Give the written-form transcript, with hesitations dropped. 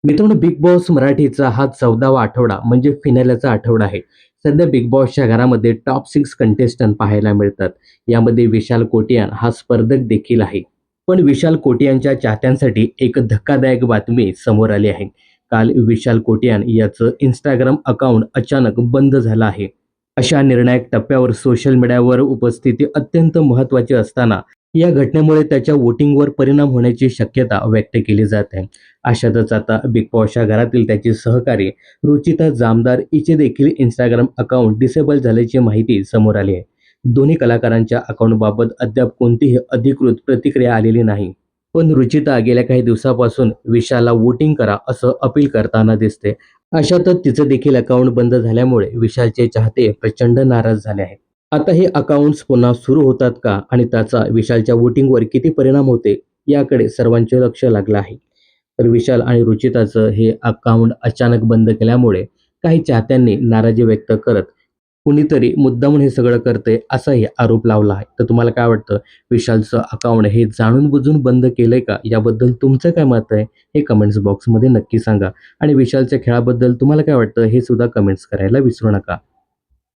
मित्रांनो, big boss मराठीचा हा 14वा आठवडा म्हणजे फिनालेचा आठवडा आहे. सध्या बिग बॉसच्या घरामध्ये टॉप 6 कंटेस्टंट पाहायला मिळतात. यामध्ये विशाल कोटियान हा स्पर्धक देखील आहे. पण विशाल कोटियानच्या चाहत्यांसाठी एक धक्कादायक बातमी समोर आली आहे. काल विशाल कोटियान याचं Instagram अकाउंट अचानक बंद झालं आहे. अशा निर्णायक टप्प्यावर सोशल मीडियावर उपस्थिती अत्यंत महत्त्वाची असताना या घटनेमुळे त्याच्या वोटिंगवर परिणाम होण्याची शक्यता व्यक्त केली जात आहे. अशातच आता बिग बॉसच्या घरातील त्याची सहकारी रुचिता जामदार हिचे देखील Instagram अकाउंट डिसेबल झाल्याची माहिती समोर आली आहे. दोन्ही कलाकारांच्या अकाउंटबाबत अद्याप कोणतीही अधिकृत प्रतिक्रिया आलेली नाही. पण रुचिता गेल्या काही दिवसापासून विशालला वोटिंग करा असं अपील करताना दिसते. अशातच तिचं देखील अकाउंट बंद झाल्यामुळे विशालचे चाहते प्रचंड नाराज झाले आहेत. आता हे अकाउंट्स पुन्हा सुरू होतात का आणि त्याचा विशालच्या वोटिंगवर किती परिणाम होते याकडे सर्वांचे लक्ष लागलं आहे. तर विशाल आणि रुचिताचं हे अकाउंट अचानक बंद केल्यामुळे काही चाहत्यांनी नाराजी व्यक्त करत कुणीतरी मुद्दामून हे सगळं करतंय असाही आरोप लावला आहे. तर तुम्हाला काय वाटतं, विशालचं अकाउंट हे जाणून बुजून बंद केलंय का? याबद्दल तुमचं काय मत आहे हे कमेंट्स बॉक्समध्ये नक्की सांगा. आणि विशालच्या खेळाबद्दल तुम्हाला काय वाटतं हे सुद्धा कमेंट्स करायला विसरू नका.